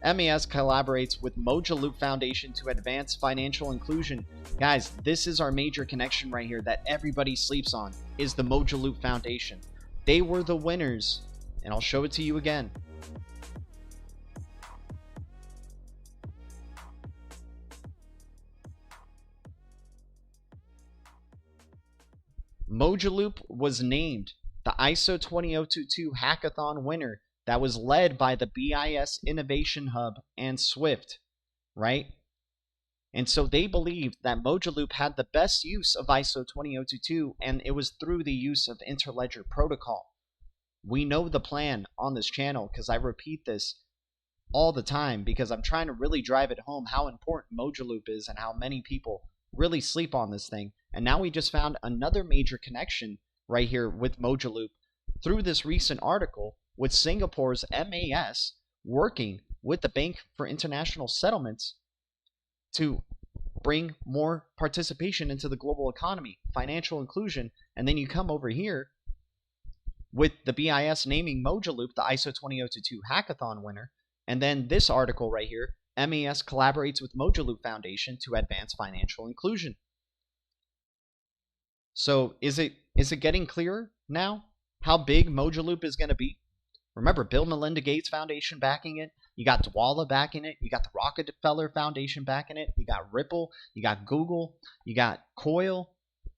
MAS collaborates with Mojaloop Foundation to advance financial inclusion. Guys, this is our major connection right here that everybody sleeps on, is the Mojaloop Foundation. They were the winners, and I'll show it to you again. Mojaloop was named the ISO 20022 hackathon winner that was led by the BIS Innovation Hub and SWIFT, right? And so they believed that Mojaloop had the best use of ISO 20022, and it was through the use of Interledger Protocol. We know the plan on this channel because I repeat this all the time because I'm trying to really drive it home how important Mojaloop is and how many people really sleep on this thing. And now we just found another major connection right here with Mojaloop through this recent article with Singapore's MAS working with the Bank for International Settlements to bring more participation into the global economy, financial inclusion, and then you come over here with the BIS naming Mojaloop the ISO 20022 hackathon winner, and then this article right here, MES collaborates with Mojaloop Foundation to advance financial inclusion. So is it getting clearer now how big Mojaloop is going to be? Remember, Bill and Melinda Gates Foundation backing it. You got Dwala backing it. You got the Rockefeller Foundation backing it. You got Ripple. You got Google. You got Coil,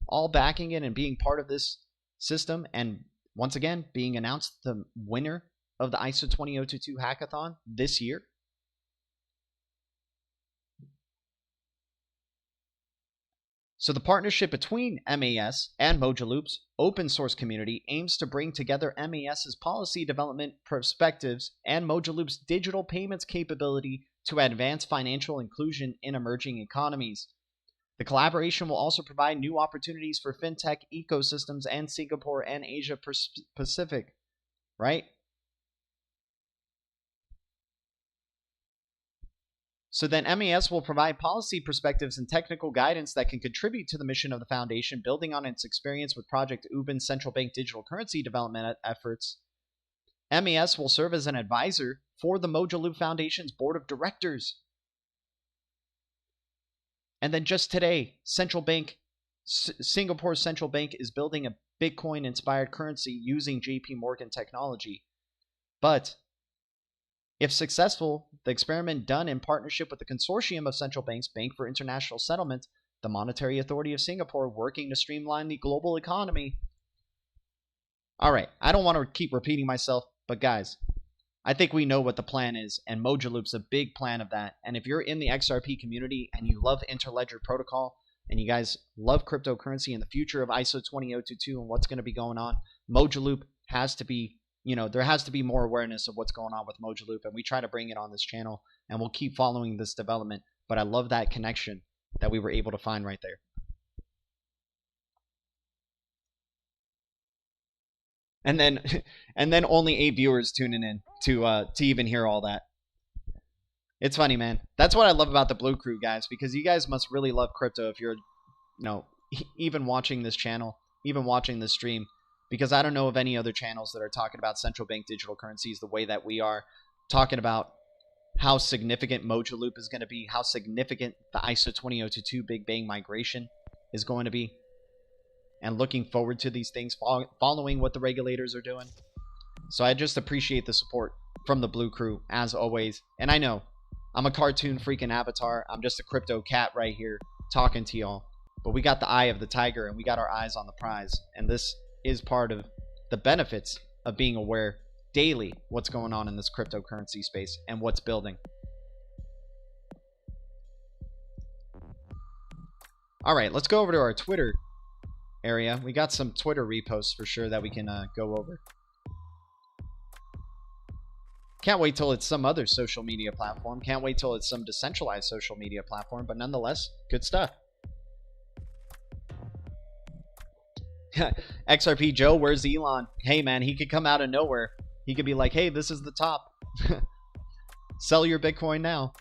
all backing it and being part of this system. And once again, being announced the winner of the ISO 20022 hackathon this year. So the partnership between MES and Mojaloop's open source community aims to bring together MES's policy development perspectives and Mojaloop's digital payments capability to advance financial inclusion in emerging economies. The collaboration will also provide new opportunities for fintech ecosystems and Singapore and Asia Pacific, right? So then MES will provide policy perspectives and technical guidance that can contribute to the mission of the foundation, building on its experience with Project Ubin's central bank digital currency development efforts. MES will serve as an advisor for the Mojaloop Foundation's board of directors. And then just today, Singapore's central bank is building a Bitcoin-inspired currency using JP Morgan technology. But if successful, the experiment done in partnership with the consortium of central banks, Bank for International Settlement, the Monetary Authority of Singapore, working to streamline the global economy. All right, I don't want to keep repeating myself, but guys, I think we know what the plan is, and Mojaloop's a big plan of that. And if you're in the XRP community and you love Interledger Protocol, and you guys love cryptocurrency and the future of ISO 20022 and what's going to be going on, Mojaloop has to be, there has to be more awareness of what's going on with Mojaloop, and we try to bring it on this channel, and we'll keep following this development. But I love that connection that we were able to find right there. And then only 8 viewers tuning in to even hear all that. It's funny, man. That's what I love about the Blue Crew, guys, because you guys must really love crypto if you're, even watching this channel, even watching this stream, because I don't know of any other channels that are talking about central bank digital currencies the way that we are, talking about how significant Mojaloop is going to be, how significant the ISO 20022 Big Bang migration is going to be, and looking forward to these things, following what the regulators are doing. So I just appreciate the support from the Blue Crew, as always. And I know, I'm a cartoon freaking avatar. I'm just a crypto cat right here talking to y'all. But we got the eye of the tiger, and we got our eyes on the prize. And this is part of the benefits of being aware daily what's going on in this cryptocurrency space and what's building. All right, let's go over to our Twitter area. We got some Twitter reposts for sure that we can go over. Can't wait till it's some other social media platform. Can't wait till it's some decentralized social media platform, but nonetheless, good stuff. XRP Joe, where's Elon? Hey man, he could come out of nowhere. He could be like, hey, this is the top. Sell your Bitcoin now.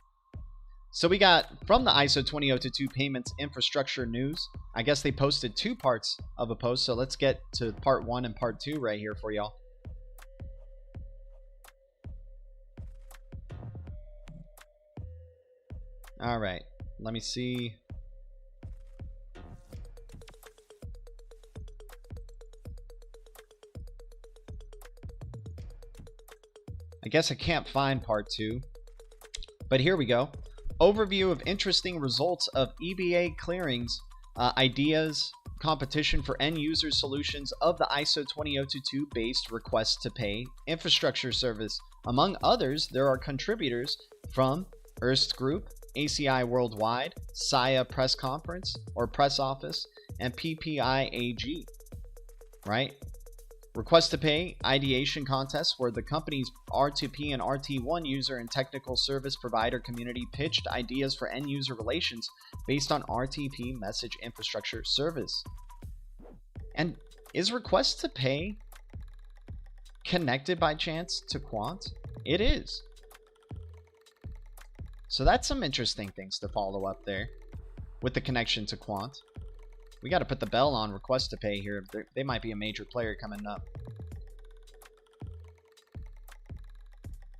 So we got from the ISO 20022 payments infrastructure news. I guess they posted 2 parts of a post. So let's get to part 1 and part 2 right here for y'all. All right, let me see. I guess I can't find part 2, but here we go. Overview of interesting results of EBA clearings, ideas, competition for end user solutions of the ISO 20022 based request to pay infrastructure service. Among others, there are contributors from Erst Group, ACI Worldwide, SIA Press Conference or Press Office, and PPIAG, right? Request to pay ideation contests where the company's R2P and RT1 user and technical service provider community pitched ideas for end user relations based on RTP message infrastructure service. And is request to pay connected by chance to Quant? It is. So that's some interesting things to follow up there with the connection to Quant. We got to put the bell on request to pay here. They might be a major player coming up.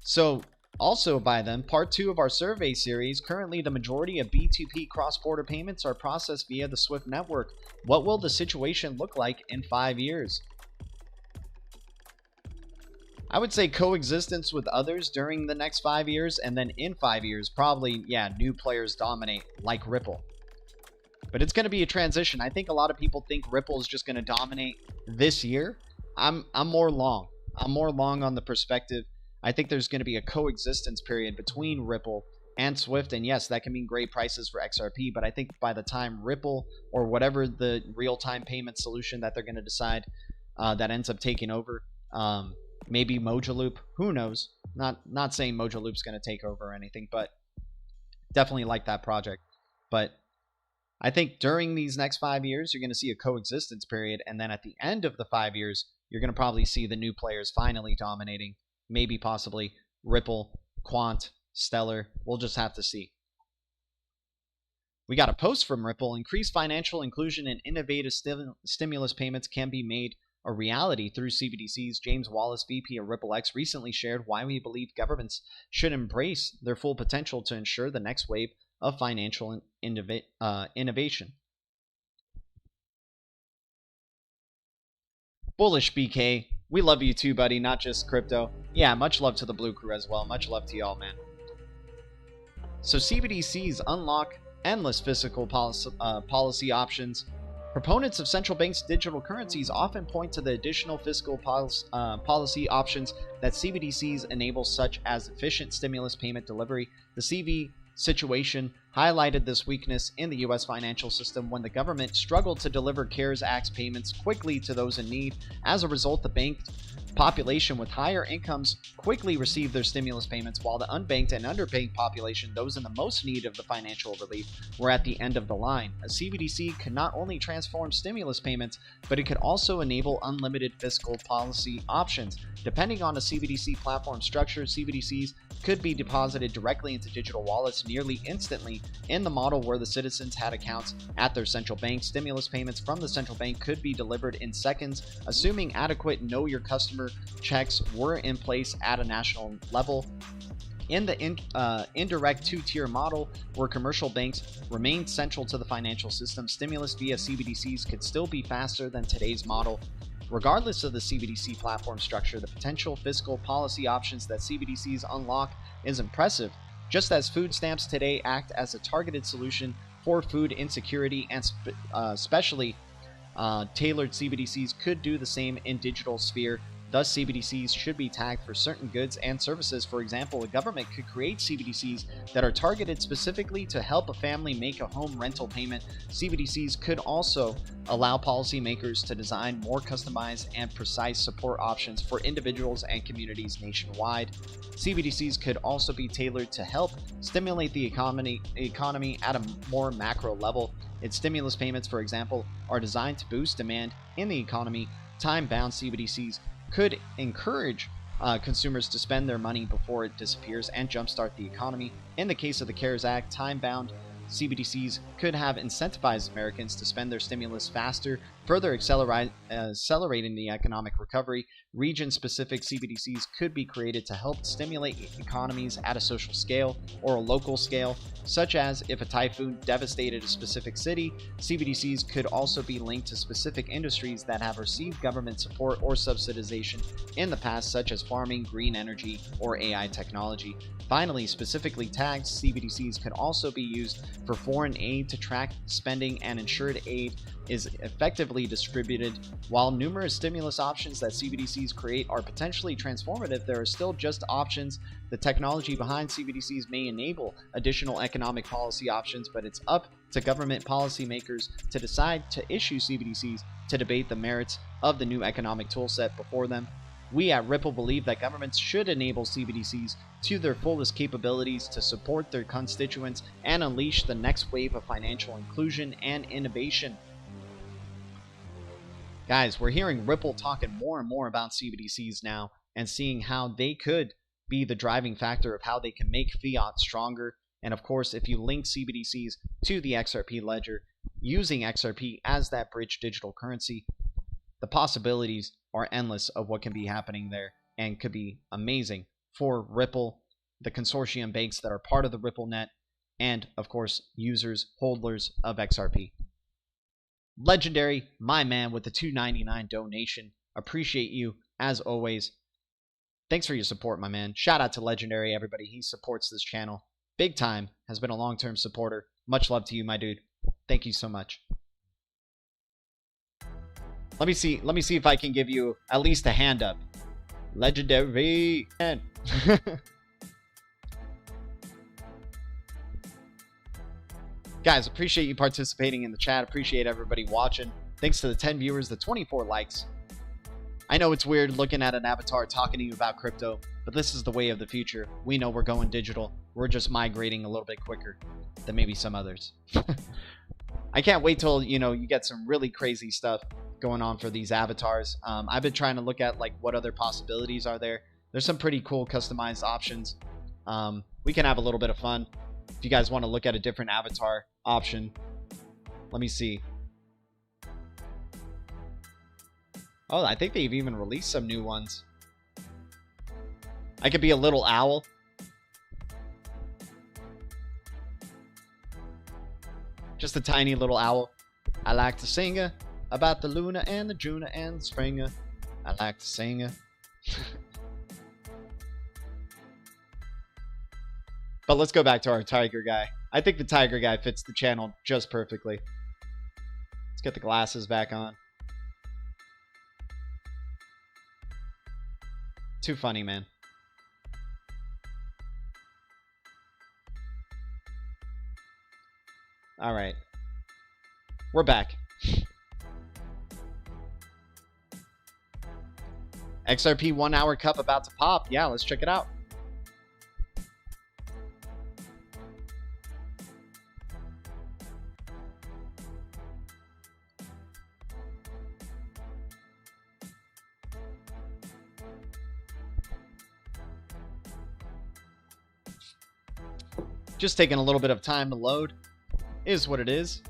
So also by then, part 2 of our survey series, currently the majority of B2P cross-border payments are processed via the SWIFT network. What will the situation look like in 5 years? I would say coexistence with others during the next 5 years, and then in 5 years, probably, yeah, new players dominate like Ripple. But it's going to be a transition. I think a lot of people think Ripple is just going to dominate this year. I'm more long. I'm more long on the perspective. I think there's going to be a coexistence period between Ripple and Swift, and yes, that can mean great prices for XRP, but I think by the time Ripple or whatever the real-time payment solution that they're going to decide that ends up taking over, maybe Mojaloop, who knows? Not saying Mojaloop's going to take over or anything, but definitely like that project. But I think during these next 5 years, you're going to see a coexistence period, and then at the end of the 5 years, you're going to probably see the new players finally dominating, maybe possibly Ripple, Quant, Stellar. We'll just have to see. We got a post from Ripple. Increased financial inclusion and innovative stimulus payments can be made a reality through CBDCs. James Wallace, VP of RippleX, recently shared why we believe governments should embrace their full potential to ensure the next wave of financial innovation. Bullish BK, we love you too, buddy, not just crypto. Yeah, much love to the Blue Crew as well. Much love to y'all, man. So CBDCs unlock endless fiscal policy options. Proponents of central banks' digital currencies often point to the additional fiscal policy options that CBDCs enable, such as efficient stimulus payment delivery. The CV situation highlighted this weakness in the U.S. financial system when the government struggled to deliver CARES Act payments quickly to those in need. As a result, the banked population with higher incomes quickly received their stimulus payments, while the unbanked and underbanked population, those in the most need of the financial relief, were at the end of the line. A CBDC could not only transform stimulus payments, but it could also enable unlimited fiscal policy options. Depending on the CBDC platform structure, CBDCs could be deposited directly into digital wallets nearly instantly. In the model where the citizens had accounts at their central bank, stimulus payments from the central bank could be delivered in seconds, assuming adequate know your customer checks were in place at a national level. In the indirect two-tier model, where commercial banks remain central to the financial system, stimulus via CBDCs could still be faster than today's model. Regardless of the CBDC platform structure, the potential fiscal policy options that CBDCs unlock is impressive. Just as food stamps today act as a targeted solution for food insecurity, and specially tailored CBDCs could do the same in digital sphere. Thus, CBDCs should be tagged for certain goods and services. For example, a government could create CBDCs that are targeted specifically to help a family make a home rental payment. CBDCs could also allow policymakers to design more customized and precise support options for individuals and communities nationwide. CBDCs could also be tailored to help stimulate the economy at a more macro level. Its stimulus payments, for example, are designed to boost demand in the economy. Time-bound CBDCs could encourage consumers to spend their money before it disappears and jumpstart the economy. In the case of the CARES Act, time-bound CBDCs could have incentivized Americans to spend their stimulus faster, further accelerating the economic recovery. Region-specific CBDCs could be created to help stimulate economies at a social scale or a local scale, such as if a typhoon devastated a specific city. CBDCs could also be linked to specific industries that have received government support or subsidization in the past, such as farming, green energy, or AI technology. Finally, specifically tagged CBDCs could also be used for foreign aid to track spending and ensured aid is effectively distributed. While numerous stimulus options that CBDCs create are potentially transformative, there are still just options. The technology behind CBDCs may enable additional economic policy options, but it's up to government policymakers to decide to issue CBDCs to debate the merits of the new economic toolset before them. We at Ripple believe that governments should enable CBDCs to their fullest capabilities to support their constituents and unleash the next wave of financial inclusion and innovation. Guys, we're hearing Ripple talking more and more about CBDCs now and seeing how they could be the driving factor of how they can make fiat stronger And of course, if you link CBDCs to the XRP ledger using XRP as that bridge digital currency, the possibilities are endless of what can be happening there and could be amazing for Ripple, the consortium banks that are part of the Ripple net, and of course, users, holders of XRP. Legendary, my man, with the $2.99 donation. Appreciate you as always. Thanks for your support, my man. Shout out to Legendary, everybody. He supports this channel big time, has been a long-term supporter. Much love to you, my dude. Thank you so much. Let me see if I can give you at least a hand up. Legendary. Guys, appreciate you participating in the chat. Appreciate everybody watching. Thanks to the 10 viewers, the 24 likes. I know it's weird looking at an avatar talking to you about crypto, but this is the way of the future. We know we're going digital. We're just migrating a little bit quicker than maybe some others. I can't wait till, you get some really crazy stuff going on for these avatars. I've been trying to look at like what other possibilities are there. There's some pretty cool customized options. We can have a little bit of fun. If you guys want to look at a different avatar option, let me see. Oh, I think they've even released some new ones. I could be a little owl. Just a tiny little owl. I like to sing about the Luna and the Juna and the Springer. I like to sing. But let's go back to our tiger guy. I think the tiger guy fits the channel just perfectly. Let's get the glasses back on. Too funny, man. All right. We're back. XRP 1 hour cup about to pop. Yeah, let's check it out. Just taking a little bit of time to load. Is what it is.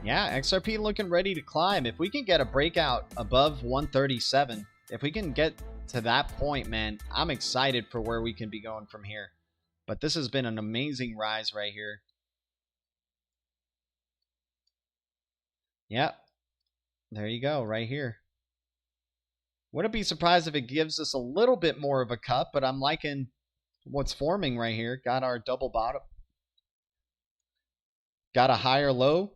Yeah, XRP looking ready to climb. If we can get a breakout above 137, if we can get to that point, man, I'm excited for where we can be going from here. But this has been an amazing rise right here. Yep. There you go, right here. Wouldn't be surprised if it gives us a little bit more of a cup, but I'm liking what's forming right here. Got our double bottom. Got a higher low.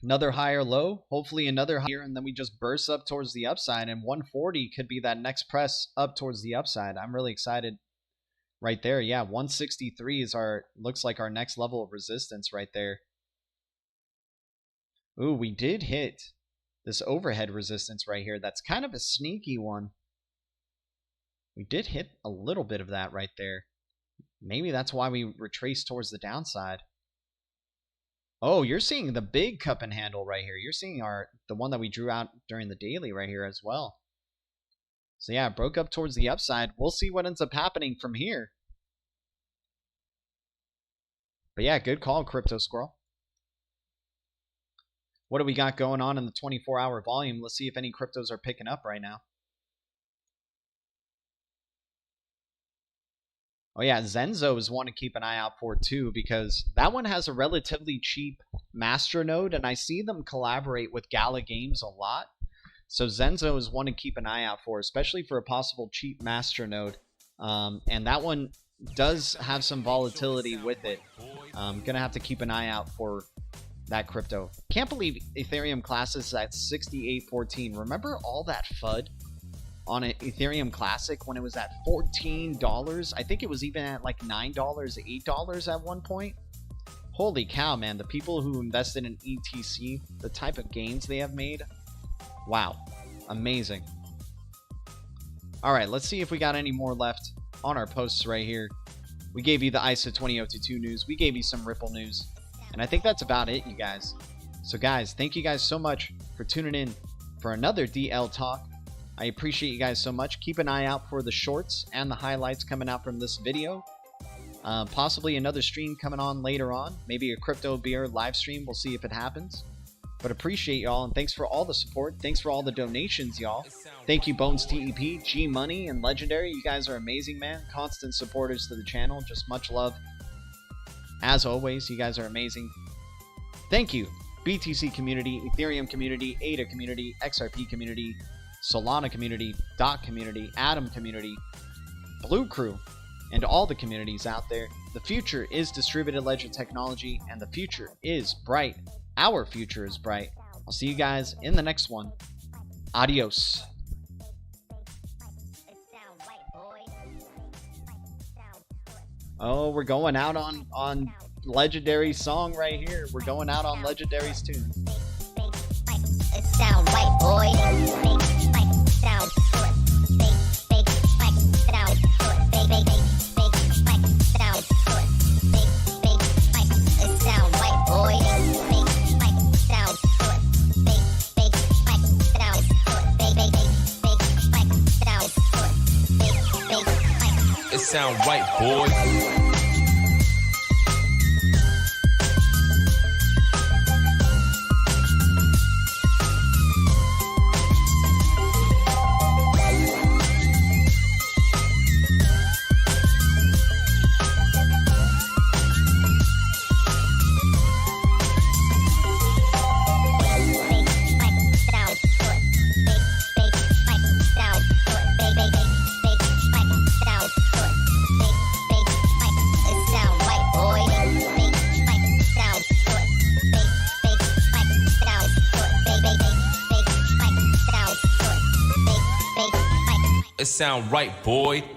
Another higher low. Hopefully another higher, and then we just burst up towards the upside, and 140 could be that next press up towards the upside. I'm really excited right there. Yeah, 163 is looks like our next level of resistance right there. Ooh, we did hit this overhead resistance right here. That's kind of a sneaky one. We did hit a little bit of that right there. Maybe that's why we retraced towards the downside. Oh, you're seeing the big cup and handle right here. You're seeing the one that we drew out during the daily right here as well. So yeah, it broke up towards the upside. We'll see what ends up happening from here. But yeah, good call, Crypto Squirrel. What do we got going on in the 24-hour volume? Let's see if any cryptos are picking up right now. Oh yeah, Zenzo is one to keep an eye out for too, because that one has a relatively cheap masternode, and I see them collaborate with Gala Games a lot. So Zenzo is one to keep an eye out for, especially for a possible cheap masternode. And that one does have some volatility with it. I'm gonna have to keep an eye out for that crypto. Can't believe Ethereum Classic is at 68.14. Remember all that FUD on an Ethereum Classic when it was at $14? I think it was even at like $9, $8 at one point. Holy cow, man. The people who invested in ETC, the type of gains they have made. Wow. Amazing. Alright, let's see if we got any more left on our posts right here. We gave you the ISA 20022 news. We gave you some Ripple news. And I think that's about it, you guys. So guys, thank you guys so much for tuning in for another DL Talk. I appreciate you guys so much. Keep an eye out for the shorts and the highlights coming out from this video. Possibly another stream coming on later on. Maybe a crypto beer live stream. We'll see if it happens. But appreciate y'all, and thanks for all the support. Thanks for all the donations, y'all. Thank you, Bones TEP, G Money, and Legendary. You guys are amazing, man. Constant supporters to the channel. Just much love. As always, you guys are amazing. Thank you, BTC community, Ethereum community, ADA community, XRP community, Solana community, Dot community, Atom community, Blue Crew, and all the communities out there. The future is distributed ledger technology, and the future is bright. Our future is bright. I'll see you guys in the next one. Adios. Oh, we're going out on Legendary's song right here. We're going out on Legendary's tune. It sound white, boy. Sound sound right, boy. It sound right, boy.